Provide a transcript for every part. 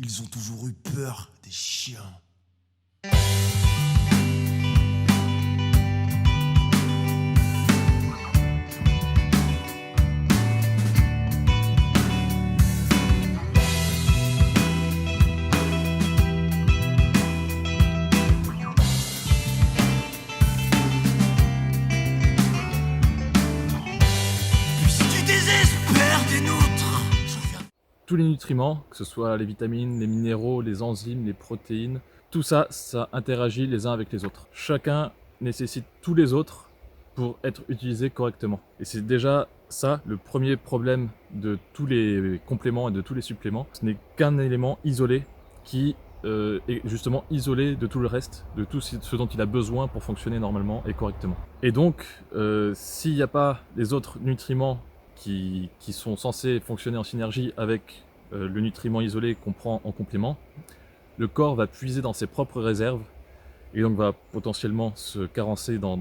Ils ont toujours eu peur des chiens. Puis si tu désespères des nôtres, je reviens. Tous les nutriments, que ce soit les vitamines, les minéraux, les enzymes, les protéines, tout ça, ça interagit les uns avec les autres. Chacun nécessite tous les autres pour être utilisé correctement. Et c'est déjà ça le premier problème de tous les compléments et de tous les suppléments. Ce n'est qu'un élément isolé qui est justement isolé de tout le reste, de tout ce dont il a besoin pour fonctionner normalement et correctement. Et donc, s'il n'y a pas les autres nutriments qui sont censés fonctionner en synergie avec le nutriment isolé qu'on prend en complément, le corps va puiser dans ses propres réserves et donc va potentiellement se carencer dans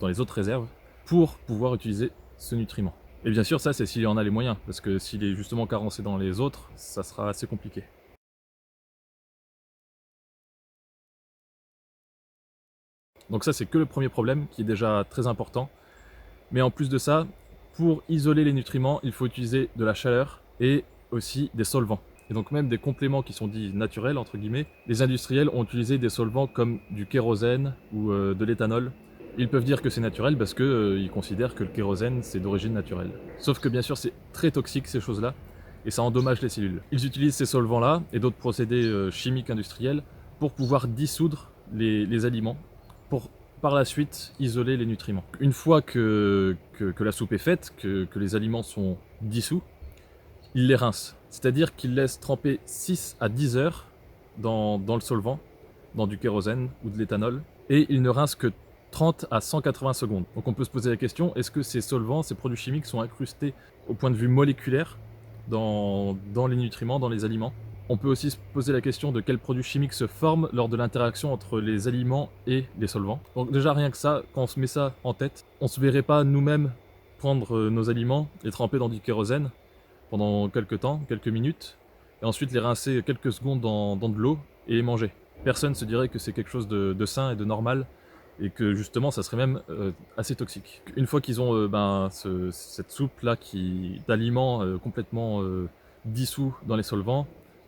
les autres réserves pour pouvoir utiliser ce nutriment. Et bien sûr, ça c'est s'il en a les moyens, parce que s'il est justement carencé dans les autres, ça sera assez compliqué. Donc ça c'est que le premier problème qui est déjà très important. Mais en plus de ça, pour isoler les nutriments, il faut utiliser de la chaleur et aussi des solvants. Et donc même des compléments qui sont dits naturels, entre guillemets, les industriels ont utilisé des solvants comme du kérosène ou de l'éthanol. Ils peuvent dire que c'est naturel parce qu'ils considèrent que le kérosène c'est d'origine naturelle. Sauf que bien sûr c'est très toxique ces choses-là et ça endommage les cellules. Ils utilisent ces solvants-là et d'autres procédés chimiques industriels pour pouvoir dissoudre les aliments, pour par la suite isoler les nutriments. Une fois que la soupe est faite, que les aliments sont dissous, ils les rincent. C'est-à-dire qu'ils laissent tremper 6 à 10 heures dans le solvant, dans du kérosène ou de l'éthanol, et ils ne rincent que 30 à 180 secondes. Donc on peut se poser la question, est-ce que ces solvants, ces produits chimiques sont incrustés au point de vue moléculaire dans les nutriments, dans les aliments? On peut aussi se poser la question de quels produits chimiques se forment lors de l'interaction entre les aliments et les solvants. Donc déjà rien que ça, quand on se met ça en tête, on se verrait pas nous-mêmes prendre nos aliments, les tremper dans du kérosène pendant quelques temps, quelques minutes, et ensuite les rincer quelques secondes dans de l'eau et les manger. Personne se dirait que c'est quelque chose de sain et de normal, et que justement ça serait même assez toxique. Une fois qu'ils ont cette soupe là d'aliments complètement dissous dans les solvants,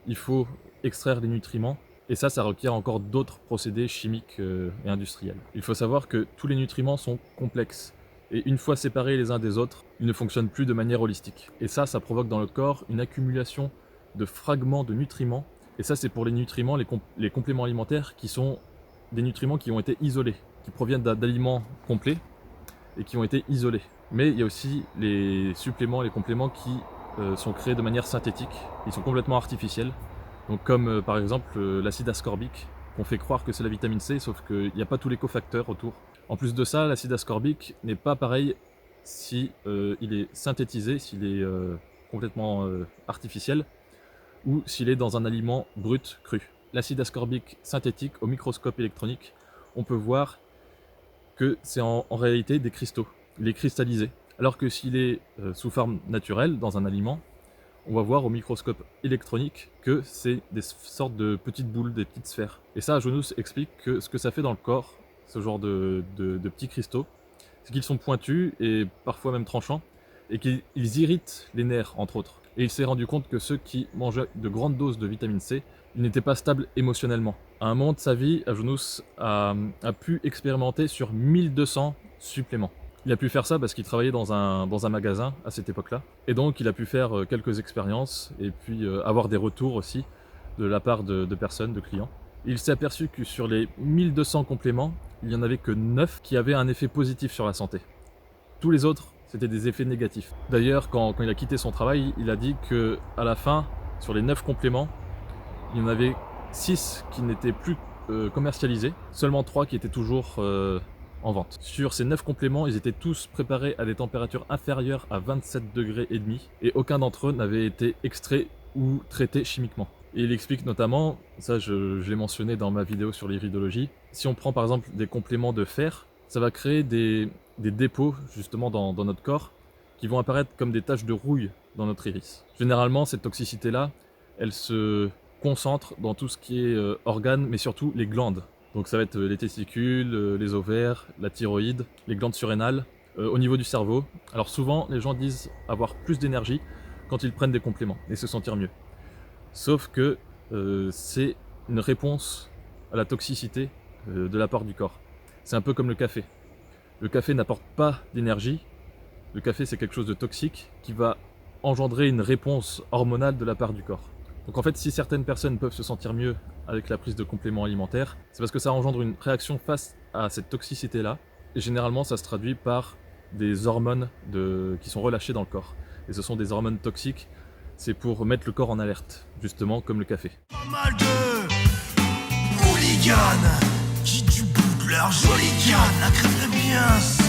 il faut extraire les nutriments, et ça requiert encore d'autres procédés chimiques et industriels. Il faut savoir que tous les nutriments sont complexes, et une fois séparés les uns des autres, ils ne fonctionnent plus de manière holistique. Et ça provoque dans le corps une accumulation de fragments de nutriments, et ça c'est pour les nutriments, les compléments alimentaires qui sont des nutriments qui ont été isolés, qui proviennent d'aliments complets et qui ont été isolés. Mais il y a aussi les suppléments, les compléments qui sont créés de manière synthétique, ils sont complètement artificiels. Donc comme par exemple l'acide ascorbique, qu'on fait croire que c'est la vitamine C, sauf qu'il n'y a pas tous les cofacteurs autour. En plus de ça, l'acide ascorbique n'est pas pareil si il est synthétisé, s'il est complètement artificiel, ou s'il est dans un aliment brut, cru. L'acide ascorbique synthétique, au microscope électronique, on peut voir que c'est en réalité des cristaux. Il est cristallisé. Alors que s'il est sous forme naturelle, dans un aliment, on va voir au microscope électronique que c'est des sortes de petites boules, des petites sphères. Et ça, Ajonous explique que ce que ça fait dans le corps, ce genre de petits cristaux, c'est qu'ils sont pointus et parfois même tranchants, et qu'ils irritent les nerfs, entre autres. Et il s'est rendu compte que ceux qui mangeaient de grandes doses de vitamine C, ils n'étaient pas stables émotionnellement. À un moment de sa vie, Ajonous a pu expérimenter sur 1200 suppléments. Il a pu faire ça parce qu'il travaillait dans un magasin à cette époque-là. Et donc il a pu faire quelques expériences et puis avoir des retours aussi de la part de personnes, de clients. Il s'est aperçu que sur les 1200 compléments, il n'y en avait que 9 qui avaient un effet positif sur la santé. Tous les autres, c'était des effets négatifs. D'ailleurs, quand il a quitté son travail, il a dit qu'à la fin, sur les 9 compléments, il y en avait 6 qui n'étaient plus commercialisés, seulement 3 qui étaient toujours en vente. Sur ces 9 compléments, ils étaient tous préparés à des températures inférieures à 27 degrés et demi, et aucun d'entre eux n'avait été extrait ou traité chimiquement. Et il explique notamment, ça je l'ai mentionné dans ma vidéo sur l'iridologie, si on prend par exemple des compléments de fer, ça va créer des dépôts justement dans notre corps qui vont apparaître comme des taches de rouille dans notre iris. Généralement, cette toxicité-là, elle se concentre dans tout ce qui est organes, mais surtout les glandes. Donc ça va être les testicules, les ovaires, la thyroïde, les glandes surrénales, au niveau du cerveau. Alors souvent, les gens disent avoir plus d'énergie quand ils prennent des compléments et se sentir mieux. Sauf que c'est une réponse à la toxicité de la part du corps. C'est un peu comme le café. Le café n'apporte pas d'énergie. Le café, c'est quelque chose de toxique qui va engendrer une réponse hormonale de la part du corps. Donc en fait, si certaines personnes peuvent se sentir mieux avec la prise de compléments alimentaires, c'est parce que ça engendre une réaction face à cette toxicité-là. Et généralement, ça se traduit par des hormones qui sont relâchées dans le corps. Et ce sont des hormones toxiques. C'est pour mettre le corps en alerte, justement comme le café. Pas mal de hooligans qui du bout de leur jolie canne la crèveraient bien.